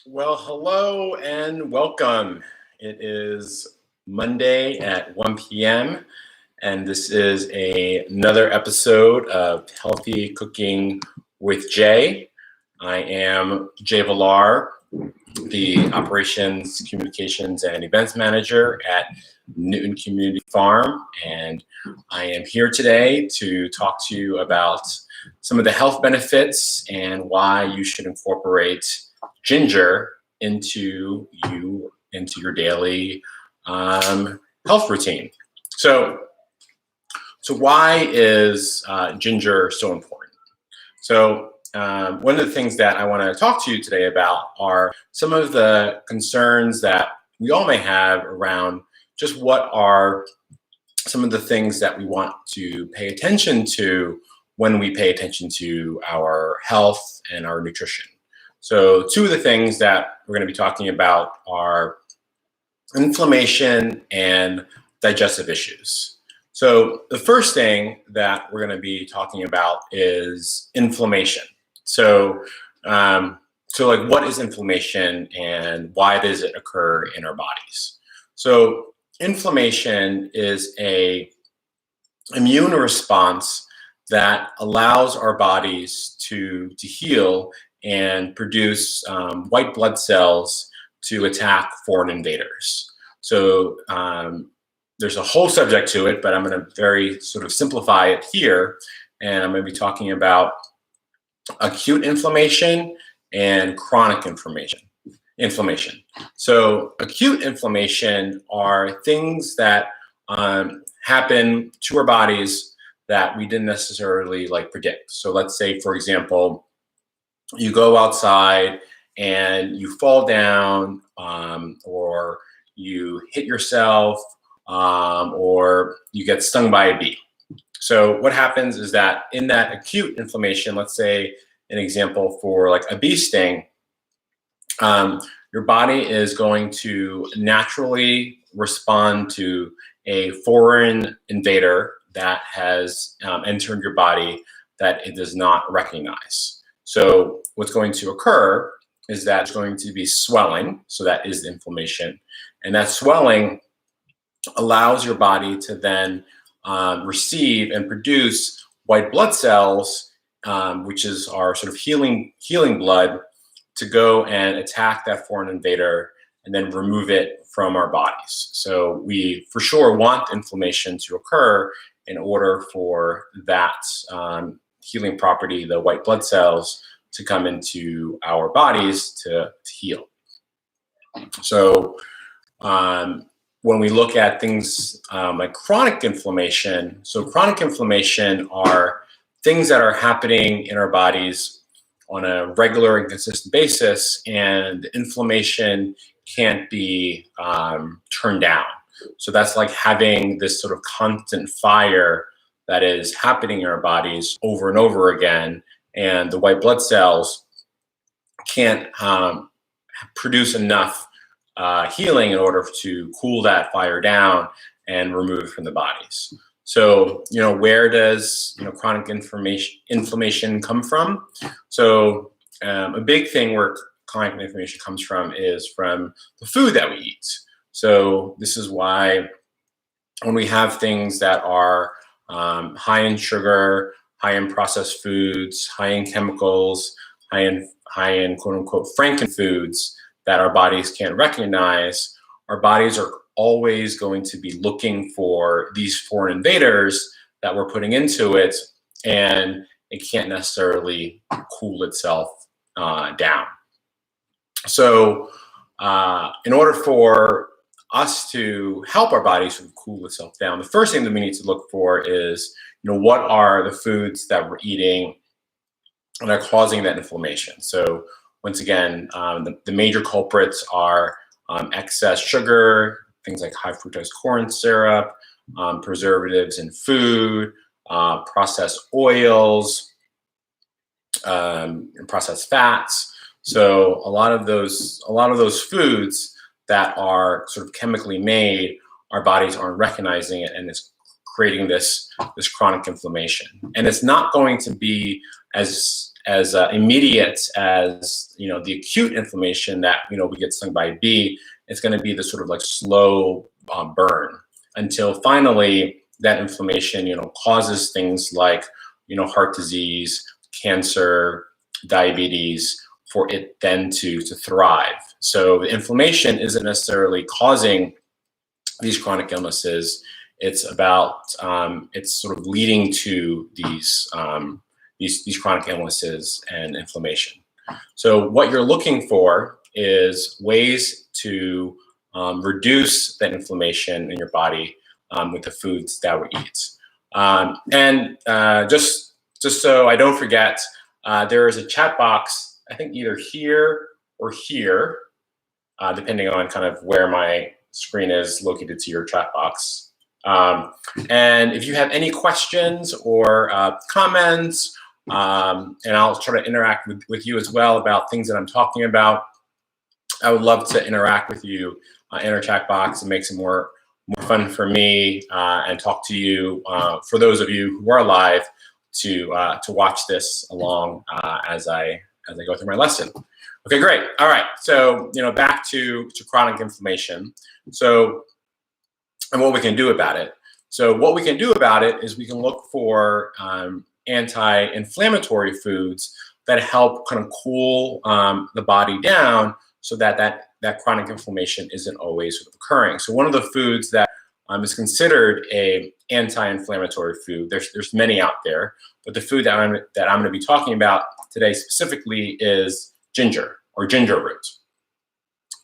Well, hello and welcome. It is Monday at 1 p.m. and this is another episode of Healthy Cooking with Jay. I am Jay Villar, the Operations, Communications, and Events Manager at Newton Community Farm, and I am here today to talk to you about some of the health benefits and why you should incorporate ginger into your daily health routine. So why is ginger so important? So one of the things that I want to talk to you today about are some of the concerns that we all may have around just what are some of the things that we want to pay attention to when we pay attention to our health and our nutrition. So two of the things that we're going to be talking about are inflammation and digestive issues. So the first thing that we're going to be talking about is inflammation. So like what is inflammation and why does it occur in our bodies? So inflammation is an immune response that allows our bodies to heal and produce white blood cells to attack foreign invaders. So there's a whole subject to it, but I'm going to very sort of simplify it here. And I'm going to be talking about acute inflammation and chronic inflammation. So acute inflammation are things that happen to our bodies that we didn't necessarily predict. So let's say, for example, you go outside and you fall down, or you hit yourself, or you get stung by a bee. So what happens is that in that acute inflammation, let's say an example for like a bee sting, your body is going to naturally respond to a foreign invader that has entered your body that it does not recognize. So what's going to occur is that it's going to be swelling. So that is inflammation. And that swelling allows your body to then receive and produce white blood cells, which is our sort of healing blood, to go and attack that foreign invader and then remove it from our bodies. So we for sure want inflammation to occur in order for that healing property, the white blood cells, to come into our bodies to heal. So when we look at things like chronic inflammation, so chronic inflammation are things that are happening in our bodies on a regular and consistent basis, and inflammation can't be turned down. So that's like having this sort of constant fire that is happening in our bodies over and over again, and the white blood cells can't produce enough healing in order to cool that fire down and remove it from the bodies. So, where does chronic inflammation come from? So a big thing where chronic inflammation comes from is from the food that we eat. So this is why when we have things that are high in sugar, high in processed foods, high in chemicals, high in quote unquote Franken foods that our bodies can't recognize, our bodies are always going to be looking for these foreign invaders that we're putting into it, and it can't necessarily cool itself down. So in order for us to help our bodies sort of cool itself down, the first thing that we need to look for is, what are the foods that we're eating that are causing that inflammation? So once again, the major culprits are excess sugar, things like high fructose corn syrup, preservatives in food, processed oils, and processed fats. So a lot of those foods that are sort of chemically made, our bodies aren't recognizing it, and it's creating this chronic inflammation. And it's not going to be as immediate as the acute inflammation that we get stung by a bee. It's going to be the sort of like slow burn until finally that inflammation causes things like heart disease, cancer, diabetes, for it then to thrive. So the inflammation isn't necessarily causing these chronic illnesses. It's about it's sort of leading to these chronic illnesses and inflammation. So what you're looking for is ways to reduce that inflammation in your body with the foods that we eat. And just so I don't forget, there is a chat box, I think either here or here, depending on kind of where my screen is located to your chat box. And if you have any questions or comments, and I'll try to interact with you as well about things that I'm talking about, I would love to interact with you in our chat box and make some more fun for me and talk to you, for those of you who are live, to watch this along as I go through my lesson. Okay, great. All right. So back to chronic inflammation. So, and what we can do about it. So what we can do about it is we can look for anti-inflammatory foods that help kind of cool the body down, so that chronic inflammation isn't always sort of occurring. So one of the foods that is considered a anti-inflammatory food, there's many out there, but the food that I'm going to be talking about today specifically is ginger, or ginger root.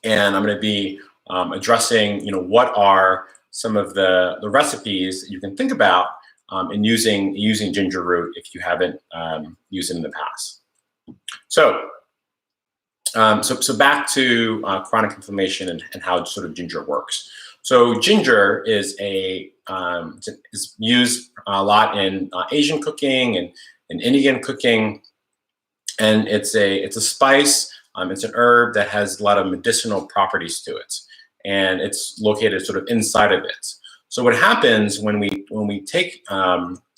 And I'm going to be addressing what are some of the recipes that you can think about in using ginger root if you haven't used it in the past. So back to chronic inflammation and how sort of ginger works. So ginger is is used a lot in Asian cooking and Indian cooking, and it's a spice. It's an herb that has a lot of medicinal properties to it, and it's located sort of inside of it. So what happens when we take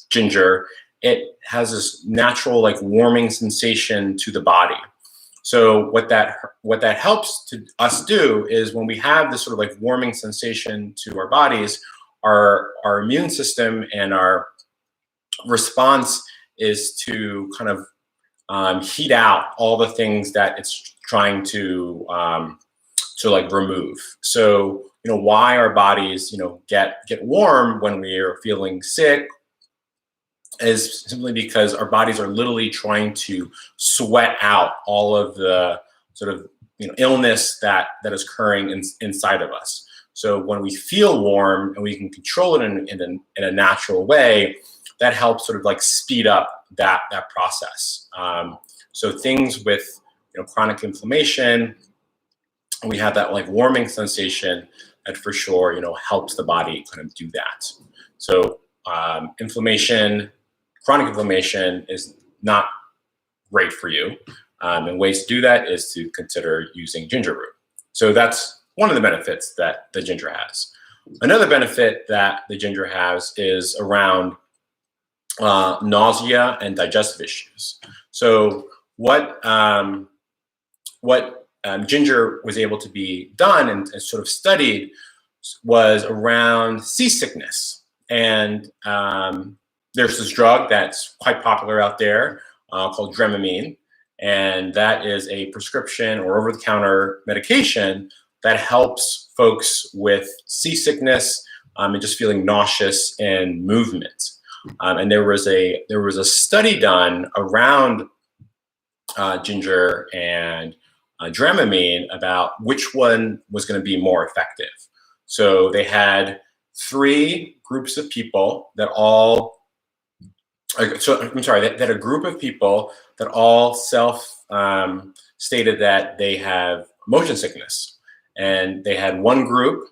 ginger, it has this natural like warming sensation to the body. So what that helps to us do is when we have this sort of like warming sensation to our bodies, our immune system and our response is to kind of heat out all the things that it's trying to like remove. So why our bodies get warm when we are feeling sick is simply because our bodies are literally trying to sweat out all of the sort of illness that is occurring inside of us. So when we feel warm and we can control it in a natural way, that helps sort of like speed up that process. So things with chronic inflammation, we have that like warming sensation that for sure helps the body kind of do that. So chronic inflammation is not great for you. And ways to do that is to consider using ginger root. So that's one of the benefits that the ginger has. Another benefit that the ginger has is around nausea and digestive issues. So what ginger was able to be done and sort of studied was around seasickness. And there's this drug that's quite popular out there called Dramamine, and that is a prescription or over-the-counter medication that helps folks with seasickness and just feeling nauseous and movement. And there was a study done around ginger and Dramamine about which one was going to be more effective. So they had 3 groups of people that all. That a group of people that all stated that they have motion sickness, and they had one group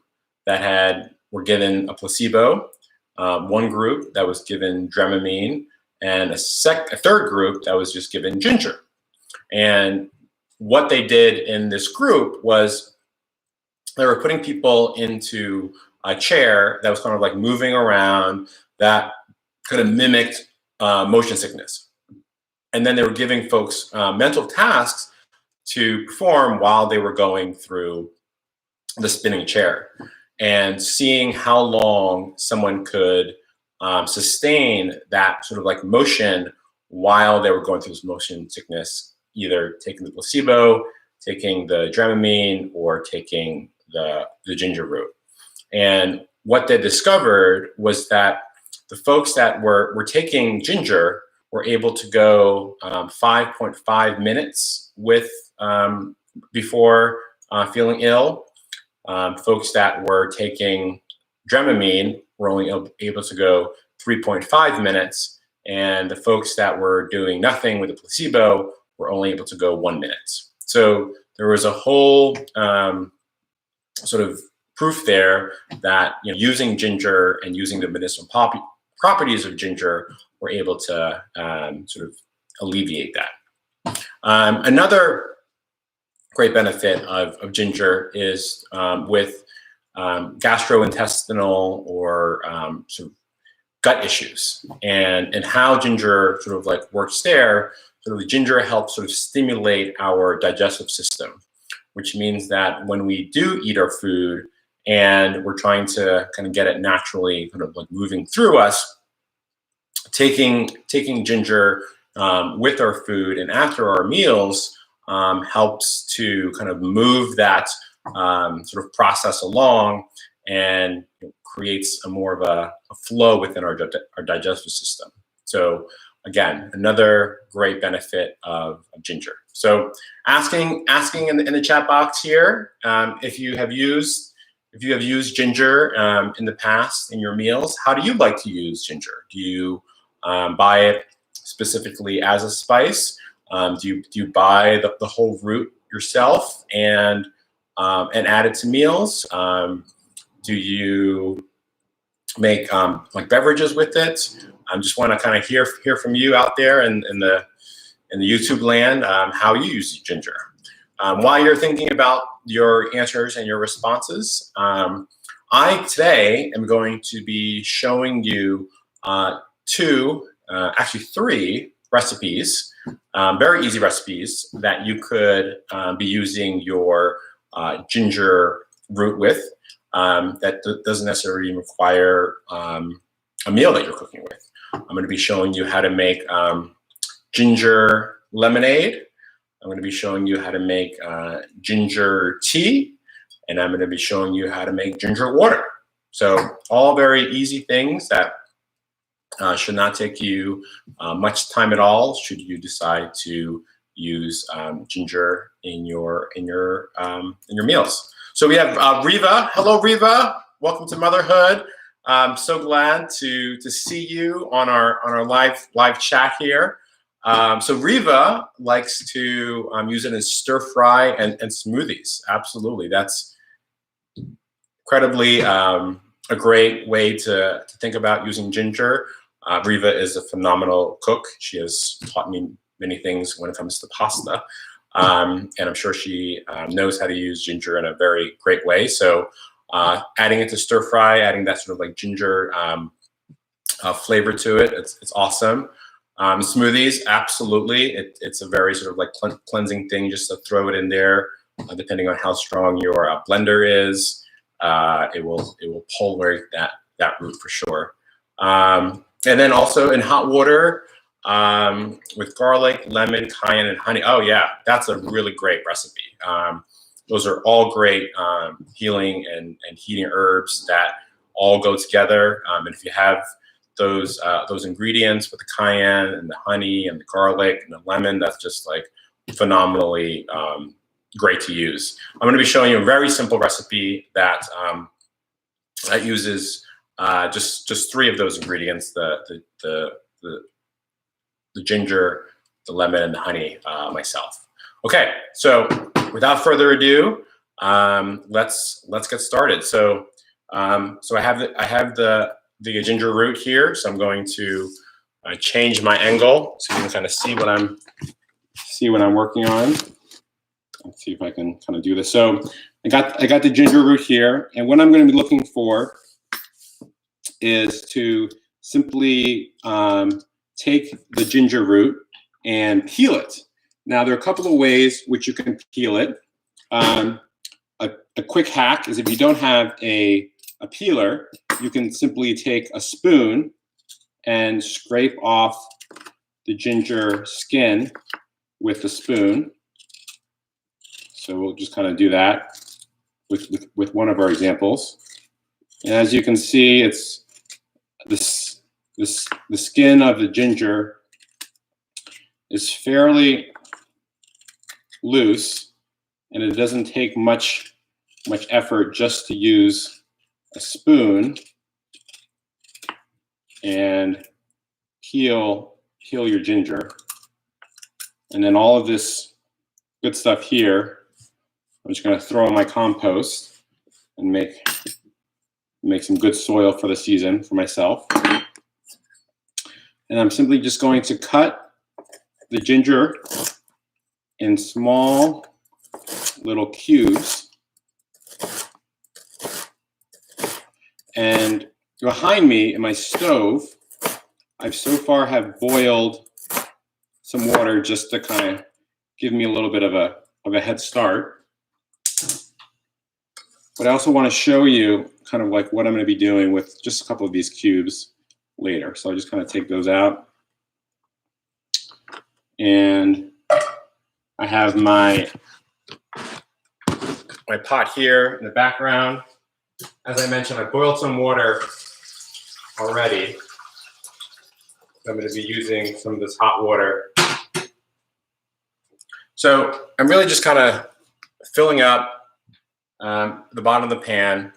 that were given a placebo, one group that was given Dramamine, and a third group that was just given ginger. And what they did in this group was they were putting people into a chair that was kind of like moving around. that kind of mimicked motion sickness. And then they were giving folks mental tasks to perform while they were going through the spinning chair, and seeing how long someone could sustain that sort of like motion while they were going through this motion sickness, either taking the placebo, taking the Dramamine, or taking the ginger root. And what they discovered was that the folks that were taking ginger were able to go 5.5 minutes with before feeling ill. Folks that were taking Dramamine were only able to go 3.5 minutes, and the folks that were doing nothing with the placebo were only able to go 1 minute. So there was a whole sort of proof there that using ginger and using the medicinal properties of ginger were able to sort of alleviate that. Another great benefit of ginger is with gastrointestinal or sort of gut issues, and how ginger sort of like works there. So the ginger helps sort of stimulate our digestive system, which means that when we do eat our food and we're trying to kind of get it naturally kind of like moving through us, taking ginger with our food and after our meals helps to kind of move that sort of process along, and creates a more of a flow within our digestive system. So again, another great benefit of ginger. So asking in the chat box here if you have used ginger in the past in your meals. How do you like to use ginger? Do you buy it specifically as a spice? Do you buy the whole root yourself and add it to meals? Do you make like beverages with it? I just want to kind of hear from you out there in the YouTube land how you use ginger. While you're thinking about your answers and your responses, I today am going to be showing you actually three recipes, very easy recipes that you could be using your ginger root with. That doesn't necessarily require a meal that you're cooking with. I'm going to be showing you how to make ginger lemonade. I'm going to be showing you how to make ginger tea, and I'm going to be showing you how to make ginger water. So all very easy things that should not take you much time at all, should you decide to use ginger in your meals. So we have Riva. Hello, Riva. Welcome to Motherhood. I'm so glad to see you on our live chat here. So Riva likes to use it in stir fry and smoothies. Absolutely, that's incredibly a great way to think about using ginger. Riva is a phenomenal cook. She has taught me many things when it comes to pasta. And I'm sure she knows how to use ginger in a very great way. So adding it to stir fry, adding that sort of like ginger flavor to it, it's awesome. Smoothies, absolutely. It's a very sort of like cleansing thing just to throw it in there. Depending on how strong your blender is, it will pull that root for sure. And then also in hot water, with garlic, lemon, cayenne, and honey. Oh yeah, that's a really great recipe. Those are all great healing and heating herbs that all go together. And if you have those ingredients with the cayenne and the honey and the garlic and the lemon, that's just like phenomenally great to use. I'm going to be showing you a very simple recipe that uses just three of those ingredients: the ginger, the lemon, and the honey myself. Okay, so without further ado, let's get started. So I have the ginger root here, so I'm going to change my angle so you can kind of see what I'm working on. Let's see if I can kind of do this. So I got the ginger root here, and what I'm going to be looking for is to simply take the ginger root and peel it. Now, there are a couple of ways which you can peel it. A quick hack is if you don't have a peeler, you can simply take a spoon and scrape off the ginger skin with the spoon. So we'll just kind of do that with one of our examples. And as you can see, it's the skin of the ginger is fairly loose, and it doesn't take much effort just to use a spoon and peel your ginger. And then all of this good stuff here, I'm just going to throw in my compost and make some good soil for the season for myself. And I'm simply just going to cut the ginger in small little cubes. And behind me in my stove, I've so far have boiled some water just to kind of give me a little bit of a head start. But I also want to show you kind of like what I'm going to be doing with just a couple of these cubes later. So I'll just kind of take those out. And I have my pot here in the background. As I mentioned, I boiled some water already. I'm going to be using some of this hot water. So I'm really just kind of filling up the bottom of the pan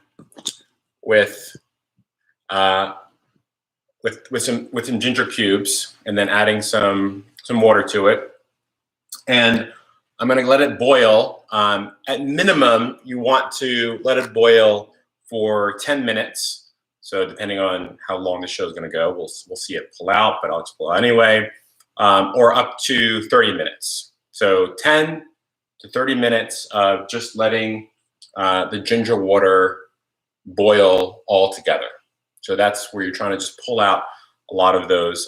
with some ginger cubes, and then adding some water to it. And I'm going to let it boil. At minimum, you want to let it boil for 10 minutes. So depending on how long the show is going to go, we'll see it pull out, but I'll just pull out anyway, or up to 30 minutes. So 10 to 30 minutes of just letting the ginger water boil all together. So that's where you're trying to just pull out a lot of those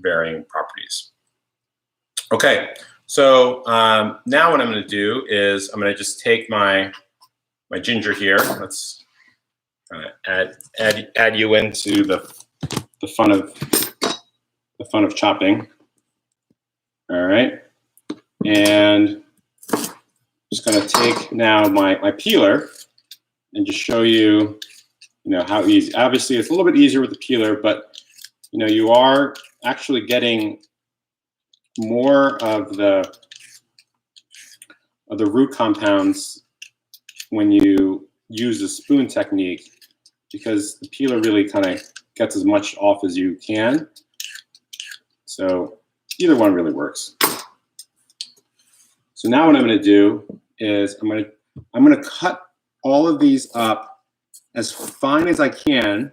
varying properties. Okay, so now what I'm going to do is I'm going to just take my ginger here. Let's add you into the fun of chopping. All right, and just going to take now my peeler and just show you, how easy. Obviously, it's a little bit easier with the peeler, but you are actually getting more of the root compounds when you use the spoon technique, because the peeler really kind of gets as much off as you can. So either one really works. So now what I'm going to do is I'm going to cut all of these up as fine as I can,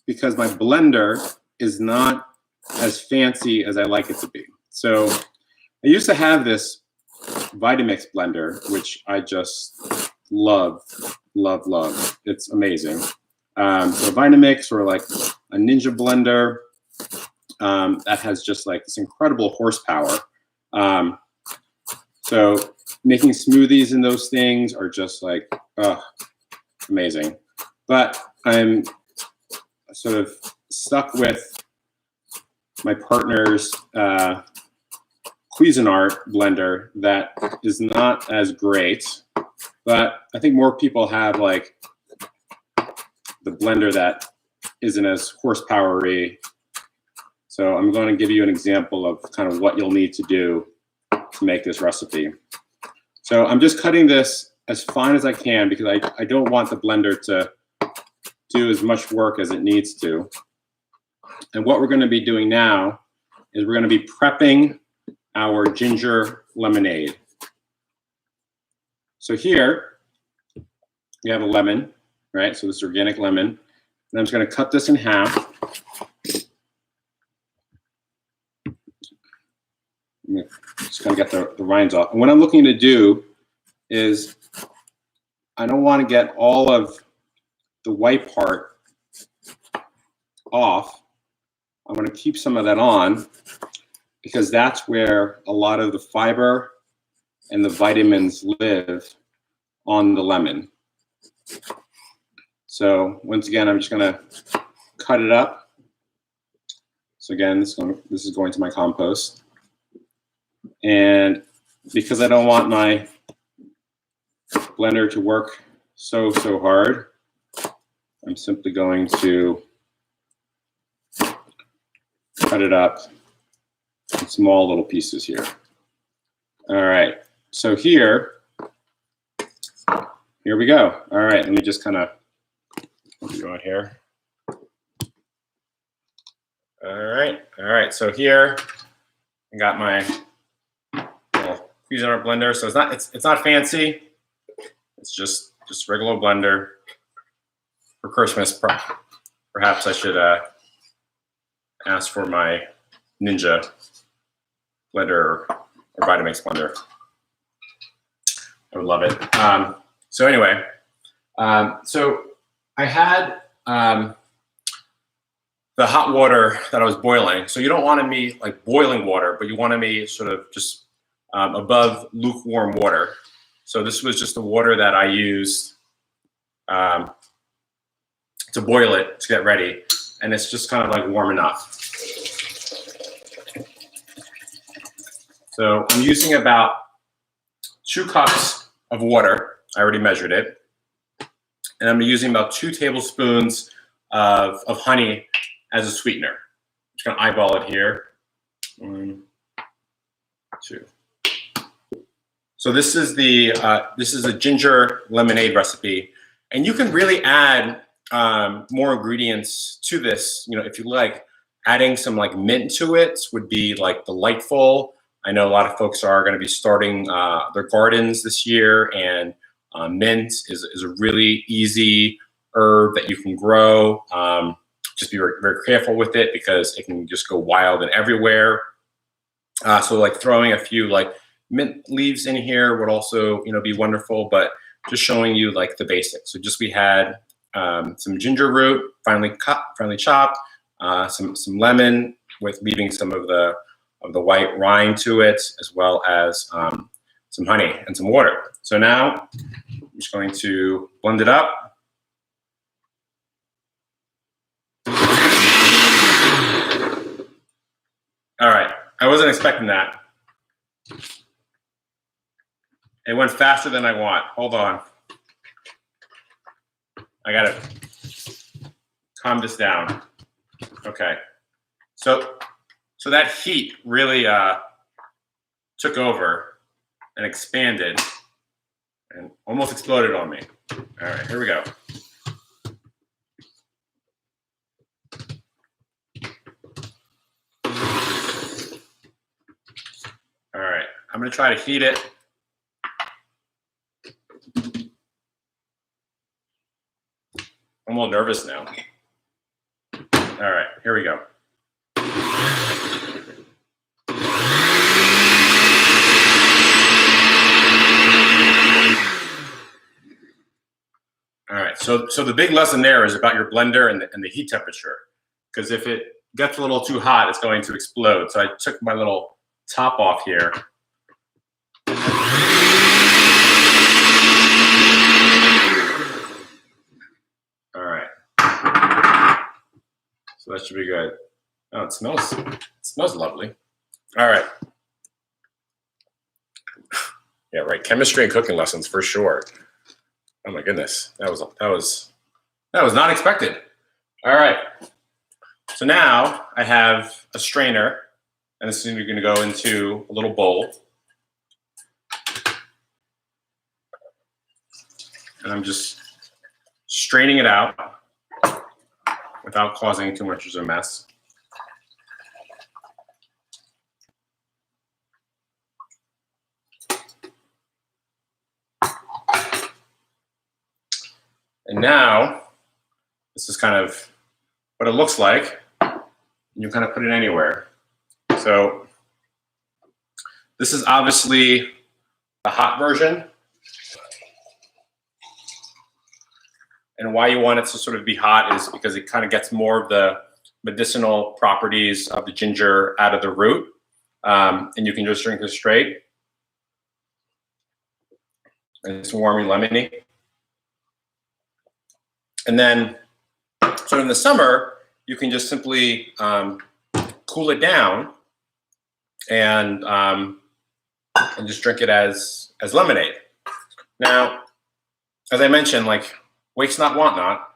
because my blender is not as fancy as I like it to be. So I used to have this Vitamix blender, which I just love. It's amazing. So Vitamix, or like a Ninja blender, that has just like this incredible horsepower. So making smoothies in those things are just like, amazing. But I'm sort of stuck with my partner's Cuisinart blender that is not as great, but I think more people have like the blender that isn't as horsepowery. So I'm going to give you an example of kind of what you'll need to do to make this recipe. So I'm just cutting this as fine as I can, because I don't want the blender to do as much work as it needs to. And what we're going to be doing now is we're going to be prepping our ginger lemonade. So here we have a lemon, right? So this is organic lemon. And I'm just going to cut this in half. I'm just going to get the rinds off. And what I'm looking to do is I don't want to get all of the white part off. I'm going to keep some of that on because that's where a lot of the fiber and the vitamins live on the lemon. So once again, I'm just going to cut it up. So again, this is going to my compost. And because I don't want my blender to work so hard, I'm simply going to cut it up in small little pieces here. All right, so here we go. All right, let me just kind of go out here. All right. So here I got my little Cuisinart blender. So it's not fancy. It's just regular blender for Christmas. Perhaps I should ask for my Ninja blender or Vitamix blender. I would love it. So anyway, so I had the hot water that I was boiling. So you don't want to be like boiling water, but you want to be sort of just above lukewarm water. So this was just the water that I used to boil it to get ready. And it's just kind of like warm enough. So I'm using about 2 cups of water. I already measured it. And I'm using about 2 tablespoons of honey as a sweetener. I'm just gonna eyeball it here. 1, 2. So this is a ginger lemonade recipe, and you can really add more ingredients to this. You know, if you like, adding some like mint to it would be like delightful. I know a lot of folks are going to be starting their gardens this year, and mint is a really easy herb that you can grow. Just be very, very careful with it because it can just go wild and everywhere. So like throwing a few like mint leaves in here would also, you know, be wonderful, but just showing you like the basics. So just we had some ginger root, finely chopped, some lemon with leaving some of the white rind to it, as well as some honey and some water. So now I'm just going to blend it up. All right, I wasn't expecting that. It went faster than I want. Hold on. I gotta calm this down. Okay. So that heat really took over and expanded and almost exploded on me. All right, here we go. All right, I'm gonna try to heat it. I'm a little nervous now. All right, here we go. All right, so the big lesson there is about your blender and the heat temperature, because if it gets a little too hot, it's going to explode. So I took my little top off here. All right. So that should be good. Oh, it smells lovely. All right. Yeah, right. Chemistry and cooking lessons for sure. Oh my goodness, that was not expected. All right. So now I have a strainer, and this is going to go into a little bowl. And I'm just straining it out without causing too much of a mess. And now, this is kind of what it looks like. You kind of put it anywhere. So this is obviously the hot version. And why you want it to sort of be hot is because it kind of gets more of the medicinal properties of the ginger out of the root. And you can just drink this straight. And it's warm and lemony. And then, so in the summer, you can just simply cool it down and just drink it as lemonade. Now, as I mentioned, like, waste not, want not.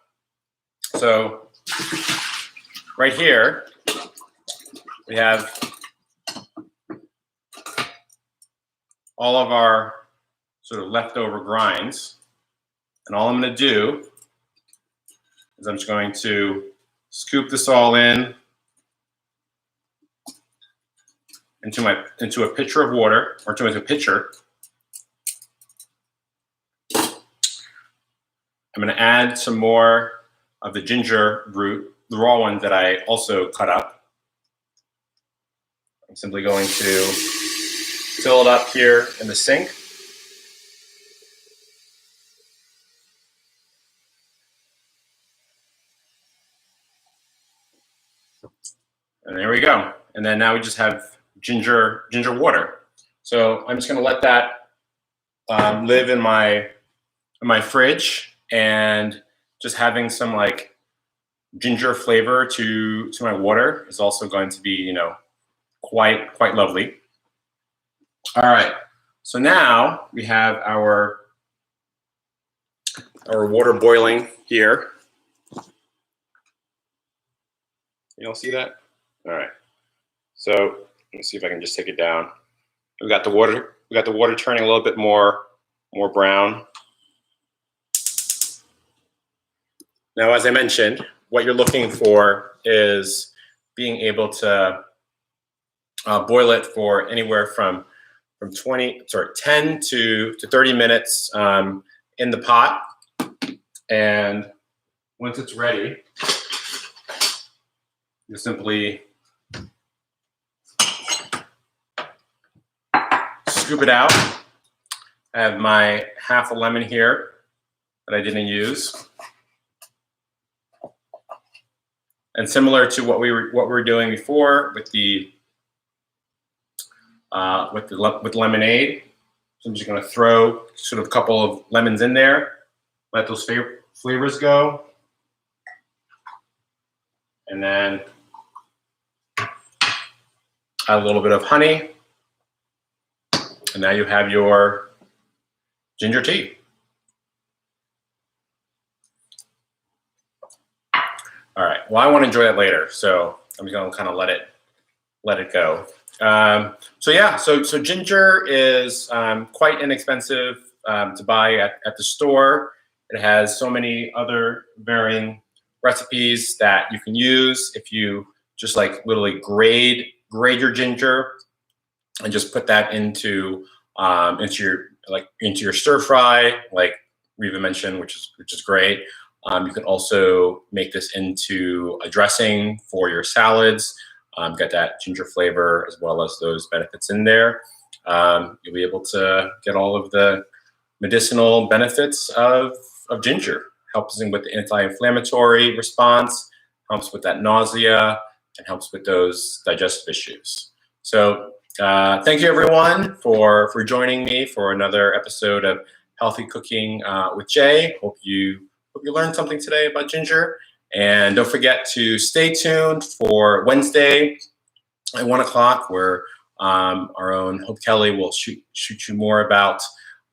So right here, we have all of our sort of leftover grinds. And all I'm going to do is I'm just going to scoop this all in into a pitcher of water, or into a pitcher. I'm going to add some more of the ginger root, the raw one that I also cut up. I'm simply going to fill it up here in the sink. And there we go. And then now we just have ginger water. So I'm just going to let that live in my fridge, and just having some like ginger flavor to my water is also going to be, you know, quite lovely. All right. So now we have our water boiling here. You all see that? All right. So let me see if I can just take it down. We got the water turning a little bit more brown. Now, as I mentioned, what you're looking for is being able to boil it for anywhere from 10 to 30 minutes in the pot. And once it's ready, you simply scoop it out. I have my half a lemon here that I didn't use. And similar to what we were doing before with the with lemonade, so I'm just going to throw sort of a couple of lemons in there, let those flavors go, and then add a little bit of honey, and now you have your ginger tea. All right. Well, I want to enjoy that later, so I'm just going to kind of let it go. So yeah, so ginger is quite inexpensive to buy at the store. It has so many other varying recipes that you can use if you just like literally grate your ginger and just put that into your stir fry, like Reva mentioned, which is great. You can also make this into a dressing for your salads. Get that ginger flavor as well as those benefits in there. You'll be able to get all of the medicinal benefits of ginger. Helps with the anti-inflammatory response, helps with that nausea, and helps with those digestive issues. So thank you everyone for joining me for another episode of Healthy Cooking with Jay. Hope you learned something today about ginger. And don't forget to stay tuned for Wednesday at 1 o'clock, where our own Hope Kelly will shoot you more about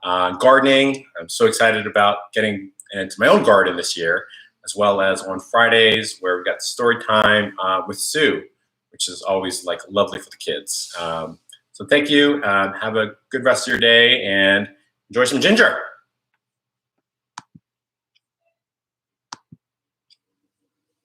gardening. I'm so excited about getting into my own garden this year, as well as on Fridays, where we got story time with Sue, which is always like lovely for the kids. So thank you. Have a good rest of your day and enjoy some ginger.